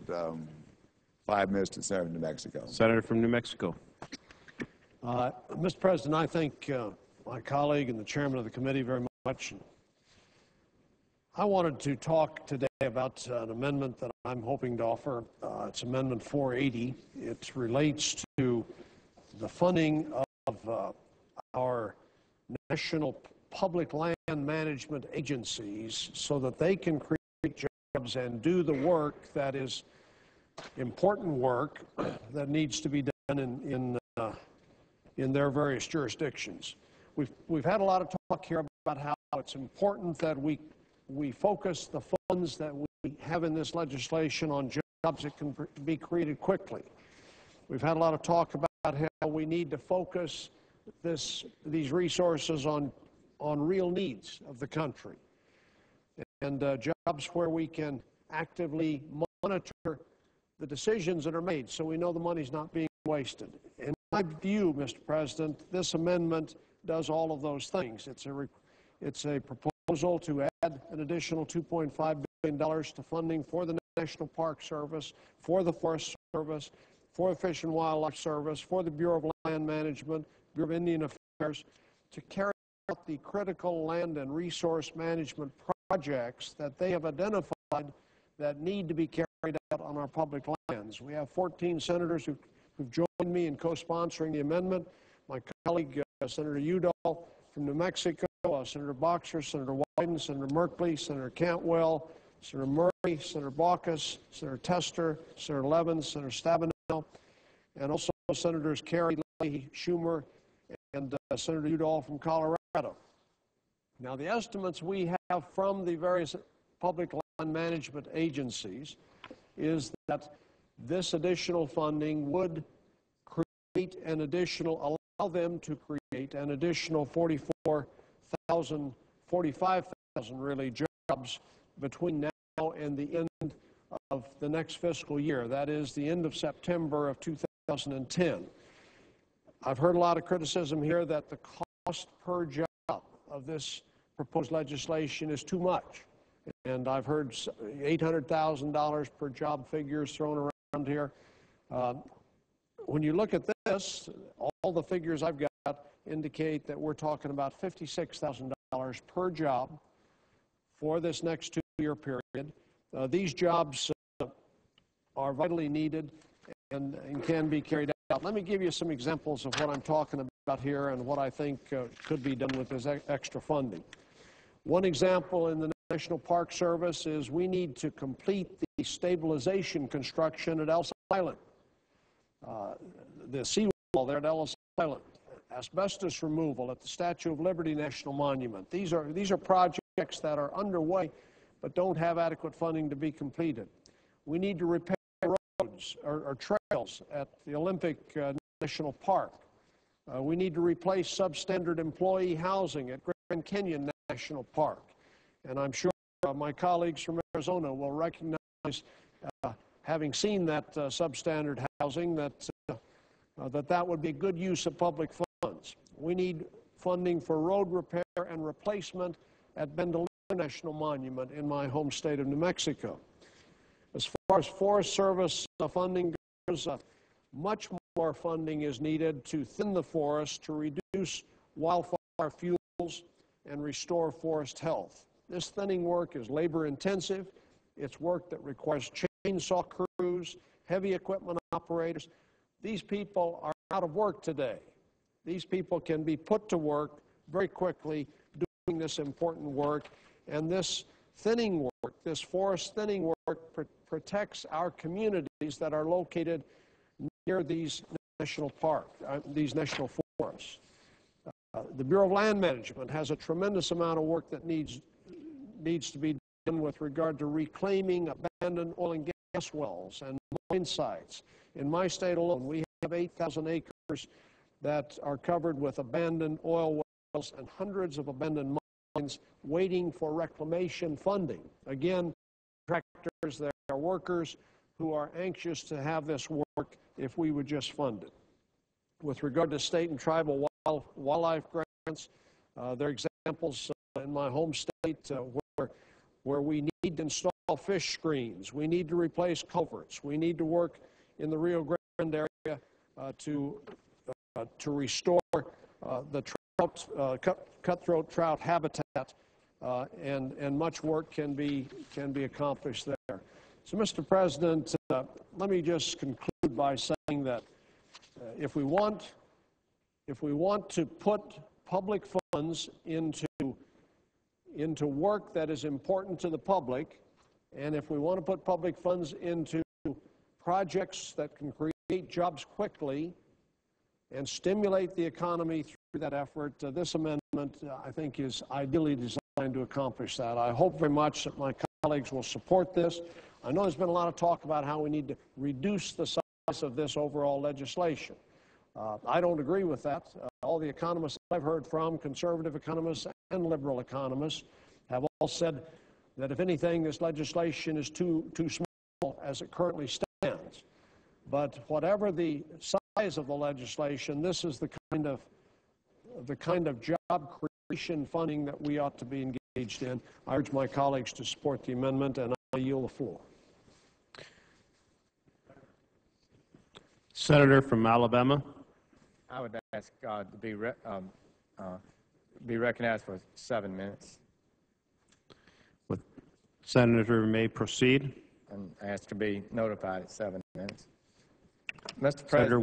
5 minutes to Senator from New Mexico. Senator from New Mexico. Mr. President, I thank my colleague and the chairman of the committee very much. I wanted to talk today about an amendment that I'm hoping to offer. It's Amendment 480. It relates to the funding of our national public land management agencies so that they can create jobs and do the work that is important work that needs to be done in their various jurisdictions. We've had a lot of talk here about how it's important that we focus the funds that we have in this legislation on jobs that can be created quickly. We've had a lot of talk about how we need to focus these resources on real needs of the country and jobs where we can actively monitor the decisions that are made so we know the money's not being wasted. In my view, Mr. President, this amendment does all of those things. It's a proposal to add an additional $2.5 billion to funding for the National Park Service, for the Forest Service, for the Fish and Wildlife Service, for the Bureau of Land Management, Bureau of Indian Affairs, to carry out the critical land and resource management projects that they have identified that need to be carried out on our public lands. We have 14 senators who've joined me in co-sponsoring the amendment. My colleague, Senator Udall from New Mexico, Senator Boxer, Senator Wyden, Senator Merkley, Senator Cantwell, Senator Murray, Senator Baucus, Senator Tester, Senator Levins, Senator Stabenow, and also Senators Kerry, Leahy, Schumer, and Senator Udall from Colorado. Now, the estimates we have from the various public land management agencies is that this additional funding would create an additional, allow them to create an additional 45,000 really jobs between now and the end of the next fiscal year. That is the end of September of 2010. I've heard a lot of criticism here that the cost per job of this proposed legislation is too much. And I've heard $800,000 per job figures thrown around here. When you look at this, all the figures I've got indicate that we're talking about $56,000 per job for this next 2-year period. These jobs are vitally needed and can be carried out. Let me give you some examples of what I'm talking about here and what I think could be done with this extra funding. One example in the National Park Service is we need to complete the stabilization construction at Ellis Island. The seawall there at Ellis Island, asbestos removal at the Statue of Liberty National Monument. These are projects that are underway but don't have adequate funding to be completed. We need to repair roads or trails at the Olympic National Park. We need to replace substandard employee housing at Grand Canyon National Park. And I'm sure my colleagues from Arizona will recognize, having seen that substandard housing, that would be good use of public funds. We need funding for road repair and replacement at Bandelier National Monument in my home state of New Mexico. As far as Forest Service funding goes, much more funding is needed to thin the forest, to reduce wildfire fuels, and restore forest health. This thinning work is labor intensive. It's work that requires chainsaw crews, heavy equipment operators. These people are out of work today. These people can be put to work very quickly doing this important work. And this thinning work, this forest thinning work, protects our communities that are located near these national parks, these national forests. The Bureau of Land Management has a tremendous amount of work that needs to be done with regard to reclaiming abandoned oil and gas wells and mine sites. In my state alone, we have 8,000 acres that are covered with abandoned oil wells and hundreds of abandoned mines waiting for reclamation funding. Again, contractors, there are workers who are anxious to have this work if we would just fund it. With regard to state and tribal wildlife grants, there are examples in my home state where we need to install fish screens. We need to replace culverts. We need to work in the Rio Grande area to restore the cutthroat trout habitat, and much work can be accomplished there. So, Mr. President, let me just conclude by saying that if we want to put public funds into work that is important to the public, and if we want to put public funds into projects that can create jobs quickly and stimulate the economy through that effort, this amendment, I think, is ideally designed to accomplish that. I hope very much that my colleagues will support this. I know there's been a lot of talk about how we need to reduce the size of this overall legislation. I don't agree with that. All the economists I've heard from, conservative economists and liberal economists, have all said that if anything, this legislation is too small as it currently stands. But whatever the size of the legislation, this is the kind of job creation funding that we ought to be engaged in. I urge my colleagues to support the amendment, and I yield the floor. Senator from Alabama. I would ask to be recognized for 7 minutes. With Senator may proceed. And ask to be notified at 7 minutes. Mr. President. Senator